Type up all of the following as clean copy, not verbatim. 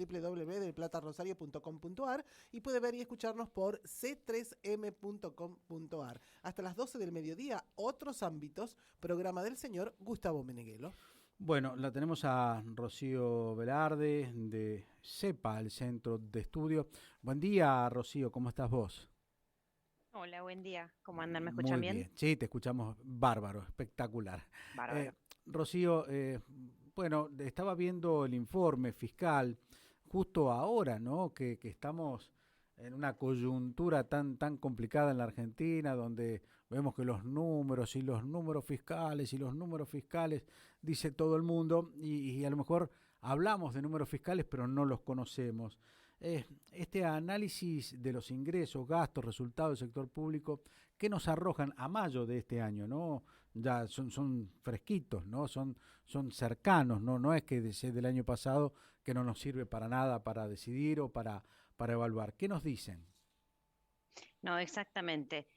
www.delplatarosario.com.ar y puede ver y escucharnos por c3m.com.ar. Hasta las 12 del mediodía, otros ámbitos, programa del señor Gustavo Meneghelo. Bueno, la tenemos a Rocío Velarde de CEPA, el Centro de Estudio. Buen día, Rocío, ¿cómo estás vos? Hola, buen día. ¿Cómo andan? ¿Me Muy escuchan bien? bien, sí, te escuchamos bárbaro, espectacular. Bárbaro. Rocío, bueno, estaba viendo el informe fiscal justo ahora, ¿no? Que estamos en una coyuntura tan complicada en la Argentina, donde vemos que los números y los números fiscales y los números fiscales, dice todo el mundo, y a lo mejor hablamos de números fiscales, pero no los conocemos. Este análisis de los ingresos, gastos, resultados del sector público, ¿qué nos arrojan a mayo de este año? ¿No? Ya son fresquitos, ¿no? Son cercanos, ¿no? No es que desde del año pasado que no nos sirve para nada para decidir o para evaluar. ¿Qué nos dicen? No, exactamente.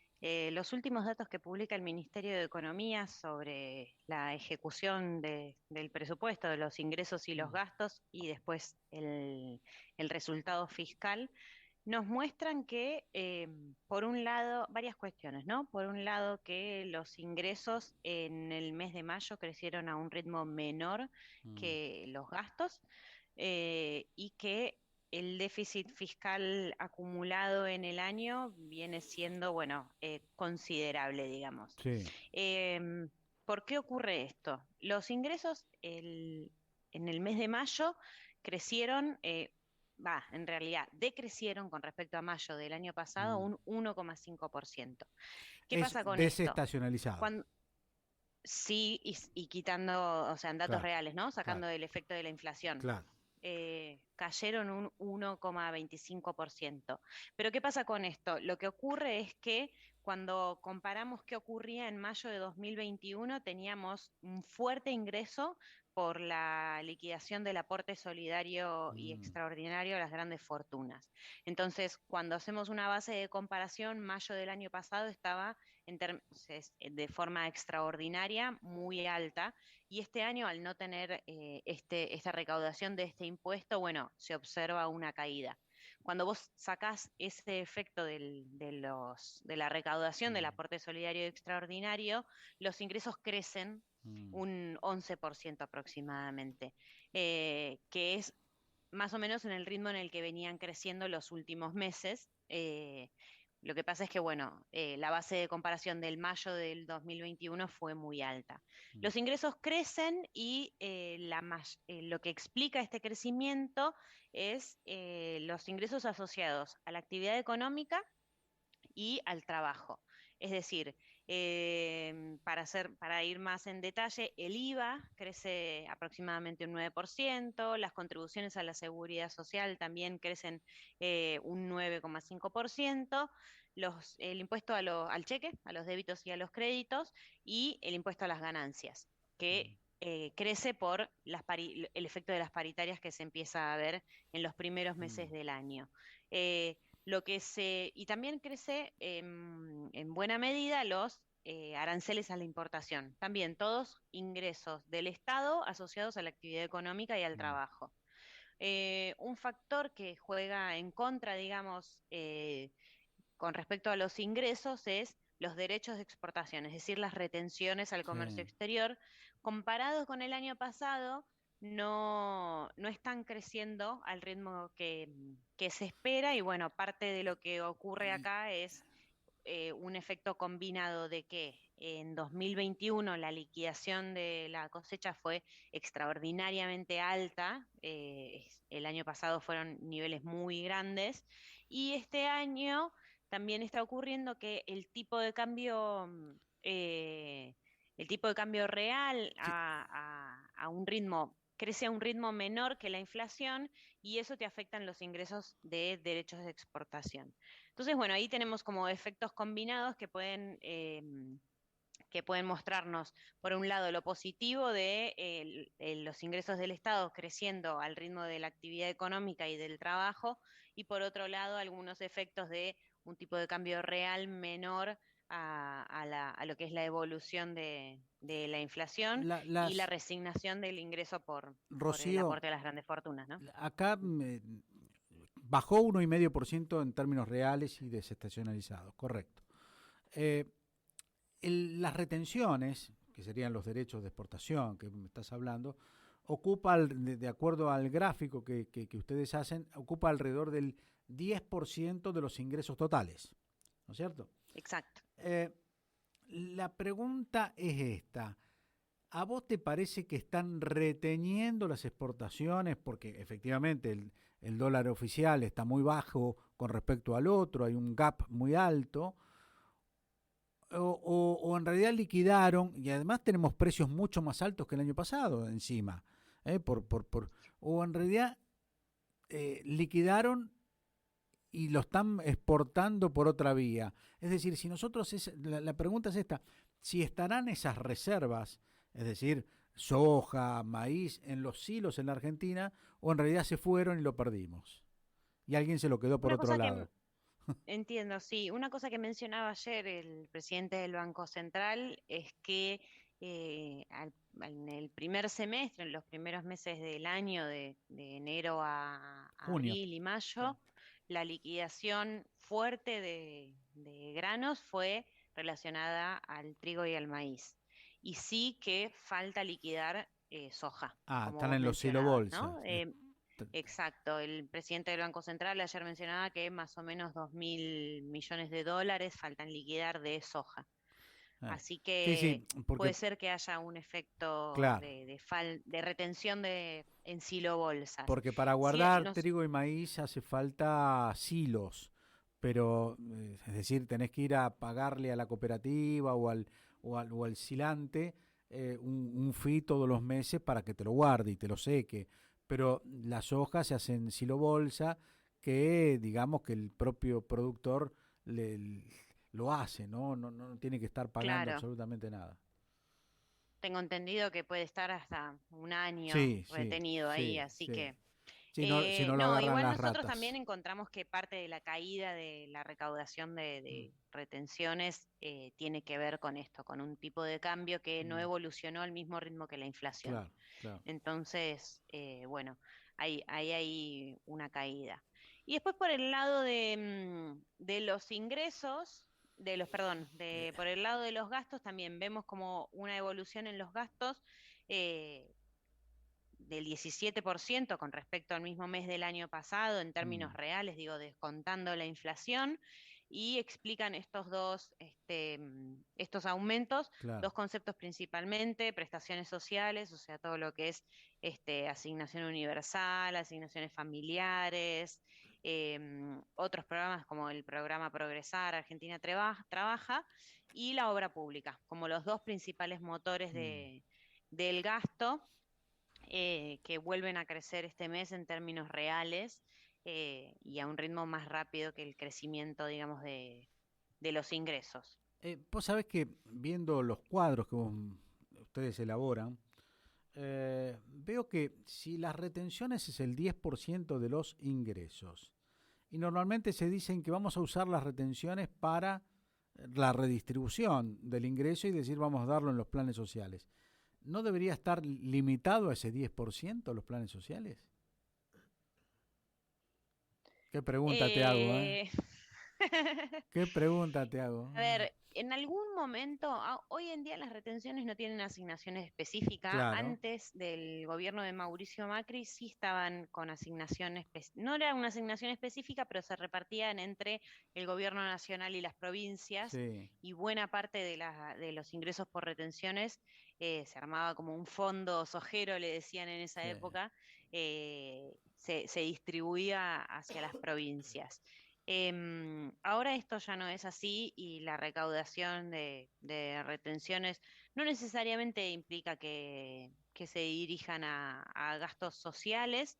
Los últimos datos que publica el Ministerio de Economía sobre la ejecución del presupuesto, de los ingresos y los Mm, gastos, y después el resultado fiscal, nos muestran que, por un lado, varias cuestiones, ¿no? Por un lado, que los ingresos en el mes de mayo crecieron a un ritmo menor mm, que los gastos, y que el déficit fiscal acumulado en el año viene siendo, bueno, considerable, digamos. sí, Em, ¿Por qué ocurre esto? Los ingresos en el mes de mayo crecieron, en realidad decrecieron con respecto a mayo del año pasado mm. un 1,5%. ¿Qué Es pasa con esto? desestacionalizado. Cuando, sí, y quitando, o sea, en datos Claro, reales, ¿no? claro, Sacando el efecto de la inflación, claro. cayeron un 1,25%. Pero ¿qué pasa con esto? Lo que ocurre es que cuando comparamos qué ocurría en mayo de 2021, teníamos un fuerte ingreso por la liquidación del aporte solidario y Mm, extraordinario a las grandes fortunas. Entonces, cuando hacemos una base de comparación, mayo del año pasado estaba de forma extraordinaria muy alta, y este año, al no tener esta recaudación de este impuesto, bueno, se observa una caída. Cuando vos sacás ese efecto de la recaudación del mm, aporte solidario extraordinario, los ingresos crecen mm. un 11% aproximadamente, que es más o menos en el ritmo en el que venían creciendo los últimos meses. Lo que pasa es que, bueno, la base de comparación del mayo del 2021 fue muy alta. Mm. Los ingresos crecen y lo que explica este crecimiento es los ingresos asociados a la actividad económica y al trabajo. Es decir, para ir más en detalle, el IVA crece aproximadamente un 9%, las contribuciones a la seguridad social también crecen un 9,5%, el impuesto al cheque, a los débitos y a los créditos, y el impuesto a las ganancias, que crece por el efecto de las paritarias que se empieza a ver en los primeros meses Mm, del año. Eh, y también crece en buena medida los aranceles a la importación. También todos ingresos del Estado asociados a la actividad económica y al mm, trabajo. Un factor que juega en contra, digamos, con respecto a los ingresos es los derechos de exportación, es decir, las retenciones al comercio sí. exterior, comparados con el año pasado, no están creciendo al ritmo que se espera, y bueno, parte de lo que ocurre Y- acá es un efecto combinado de que en 2021 la liquidación de la cosecha fue extraordinariamente alta, el año pasado fueron niveles muy grandes, y este año también está ocurriendo que el tipo de cambio real sí, a un ritmo, crece a un ritmo menor que la inflación, y eso te afecta en los ingresos de derechos de exportación. Entonces, bueno, ahí tenemos como efectos combinados que pueden mostrarnos, por un lado, lo positivo de los ingresos del Estado creciendo al ritmo de la actividad económica y del trabajo, y por otro lado, algunos efectos de un tipo de cambio real menor a lo que es la evolución de la inflación y la resignación del ingreso por el Rocío, aporte de las grandes fortunas, ¿no? acá bajó 1,5% en términos reales y desestacionalizados, correcto. Las retenciones, que serían los derechos de exportación que me estás hablando, ocupa, de acuerdo al gráfico que ustedes hacen, ocupa alrededor del 10% de los ingresos totales, ¿no es cierto? Exacto. La pregunta es esta. ¿A vos te parece que están reteniendo las exportaciones? Porque efectivamente el dólar oficial está muy bajo con respecto al otro, hay un gap muy alto, o en realidad liquidaron, y además tenemos precios mucho más altos que el año pasado encima, o en realidad liquidaron y lo están exportando por otra vía. Es decir, si nosotros, la pregunta es esta, si estarán esas reservas, es decir, soja, maíz, en los silos en la Argentina, o en realidad se fueron y lo perdimos. Y alguien se lo quedó por otro lado. Entiendo, sí. Una cosa que mencionaba ayer el presidente del Banco Central es que en el primer semestre, en los primeros meses del año, de enero a Junio. abril y mayo, la liquidación fuerte de granos fue relacionada al trigo y al maíz. Y sí que falta liquidar soja, como Están vos en los mencionabas, silobolsas. ¿no? Exacto, el presidente del Banco Central ayer mencionaba que más o menos 2.000 millones de dólares faltan liquidar de soja. Así que sí, porque, puede ser que haya un efecto claro, de retención en silobolsas. porque para guardar trigo y maíz hace falta silos, pero es decir, tenés que ir a pagarle a la cooperativa o al silante un fee todos los meses para que te lo guarde y te lo seque. Pero las hojas se hacen silobolsa, que digamos que el propio productor lo hace, no tiene que estar pagando absolutamente nada. Tengo entendido que puede estar hasta un año retenido ahí, así que... Si no lo agarran igual las nosotros ratas. también encontramos que parte de la caída de la recaudación de retenciones tiene que ver con esto, con un tipo de cambio que no evolucionó al mismo ritmo que la inflación. Claro. Entonces, bueno, hay una caída. Y después por el lado de los ingresos, por el lado de los gastos también vemos como una evolución en los gastos del 17% con respecto al mismo mes del año pasado, en términos reales, digo, descontando la inflación, y explican estos aumentos, dos conceptos principalmente: prestaciones sociales, o sea, todo lo que es asignación universal, asignaciones familiares, otros programas como el programa Progresar, Argentina Trabaja, y la obra pública, como los dos principales motores del gasto. Que vuelven a crecer este mes en términos reales y a un ritmo más rápido que el crecimiento, digamos, de los ingresos. Vos sabés que viendo los cuadros que ustedes elaboran, veo que si las retenciones es el 10% de los ingresos, y normalmente se dicen que vamos a usar las retenciones para la redistribución del ingreso y decir vamos a darlo en los planes sociales, ¿no debería estar limitado a ese 10% los planes sociales? ¿Qué pregunta te hago? ¿Qué pregunta te hago? A ver, en algún momento, hoy en día las retenciones no tienen asignaciones específicas. Claro. Antes del gobierno de Mauricio Macri sí estaban con asignaciones, no era una asignación específica, pero se repartían entre el gobierno nacional y las provincias, y buena parte de los ingresos por retenciones se armaba como un fondo sojero, le decían en esa época, se distribuía hacia las provincias. Ahora esto ya no es así, y la recaudación de retenciones no necesariamente implica que se dirijan a gastos sociales.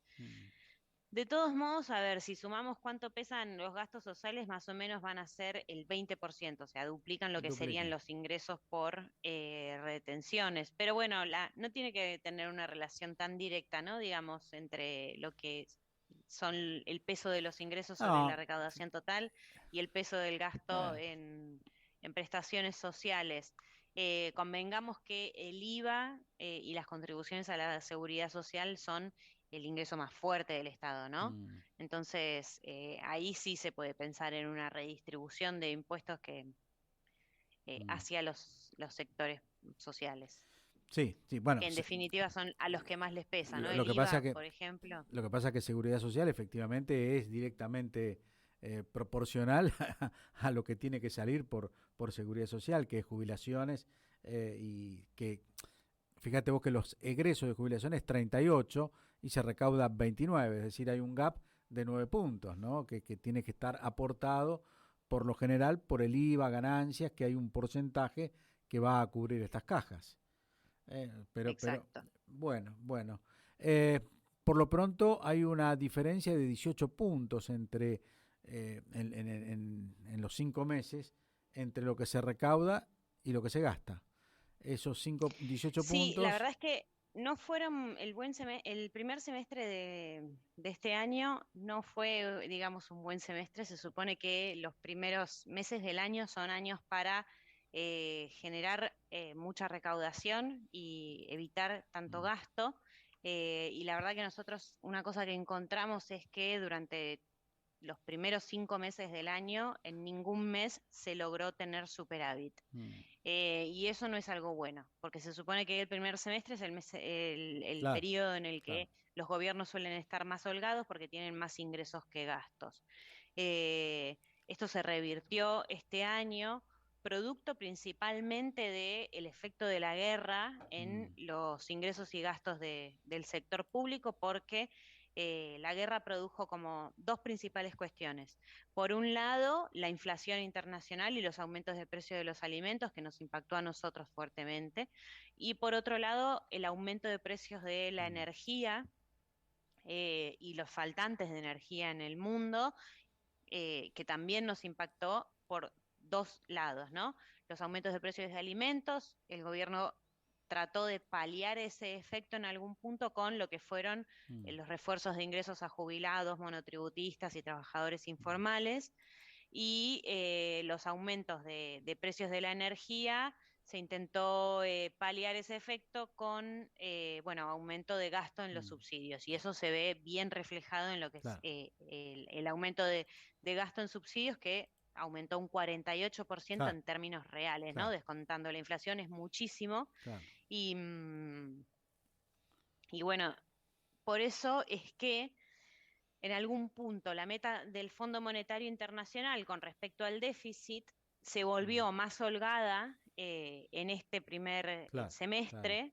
De todos modos, a ver, si sumamos cuánto pesan los gastos sociales, más o menos van a ser el 20%, o sea, duplican lo que serían los ingresos por retenciones. Pero bueno, no tiene que tener una relación tan directa, ¿no? Digamos, entre lo que son el peso de los ingresos sobre la recaudación total y el peso del gasto en en prestaciones sociales, convengamos que el IVA y las contribuciones a la seguridad social son el ingreso más fuerte del Estado, ¿no? Mm, Entonces, ahí sí se puede pensar en una redistribución de impuestos que mm. hacia los sectores sociales, Sí, sí, bueno, que en definitiva son a los que más les pesa, ¿no? lo El que pasa IVA, que por ejemplo. lo que pasa que seguridad social efectivamente es directamente proporcional a lo que tiene que salir por seguridad social, que es jubilaciones y que fíjate vos que los egresos de jubilación es 38 y se recauda 29, es decir, hay un gap de 9 puntos, ¿no? Que tiene que estar aportado por lo general por el IVA, ganancias, que hay un porcentaje que va a cubrir estas cajas. Pero, Exacto. bueno, bueno. Eh, por lo pronto hay una diferencia de 18 puntos entre en los 5 meses entre lo que se recauda y lo que se gasta. Esos 18 Sí, la puntos. verdad es que no fueron el primer semestre de este año no fue, digamos, un buen semestre. Se supone que los primeros meses del año son años para generar mucha recaudación y evitar tanto Mm, gasto. Y la verdad que nosotros una cosa que encontramos es que durante los primeros 5 meses del año en ningún mes se logró tener superávit. mm, Y eso no es algo bueno, porque se supone que el primer semestre es el claro, periodo en el claro. que los gobiernos suelen estar más holgados porque tienen más ingresos que gastos. Eh, Esto se revirtió este año, producto principalmente del efecto de la guerra en Mm, los ingresos y gastos del sector público, porque la guerra produjo como dos principales cuestiones. Por un lado, la inflación internacional y los aumentos de precio de los alimentos, que nos impactó a nosotros fuertemente. Y por otro lado, el aumento de precios de la mm, energía y los faltantes de energía en el mundo, que también nos impactó por dos lados, ¿no? Los aumentos de precios de alimentos, el gobierno trató de paliar ese efecto en algún punto con lo que fueron mm, los refuerzos de ingresos a jubilados, monotributistas y trabajadores mm, informales, y los aumentos de precios de la energía. Se intentó paliar ese efecto con, bueno, aumento de gasto en los mm, subsidios, y eso se ve bien reflejado en lo que es claro, el aumento de gasto en subsidios, que aumentó un 48% claro, en términos reales, ¿no? claro, Descontando la inflación es muchísimo. claro. Y, mm, y bueno, por eso es que en algún punto la meta del Fondo Monetario Internacional con respecto al déficit se Mm, volvió más holgada en este primer claro, claro. semestre.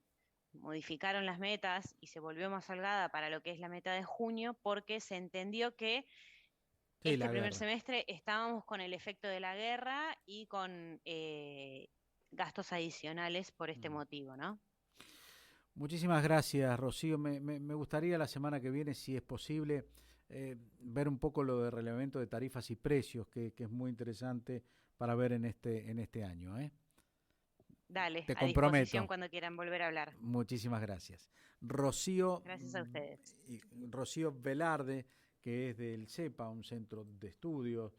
Modificaron las metas y se volvió más holgada para lo que es la meta de junio, porque se entendió que Sí, este la primer guerra. semestre estábamos con el efecto de la guerra y con gastos adicionales por este Mm. motivo, ¿no? Muchísimas gracias, Rocío. Me gustaría la semana que viene, si es posible, ver un poco lo de relevamiento de tarifas y precios, que es muy interesante para ver en este año, ¿eh? Dale, Te a disposición comprometo. cuando quieran volver a hablar. Muchísimas gracias. Rocío, Gracias a ustedes. Rocío Velarde, que es del CEPA, un centro de estudios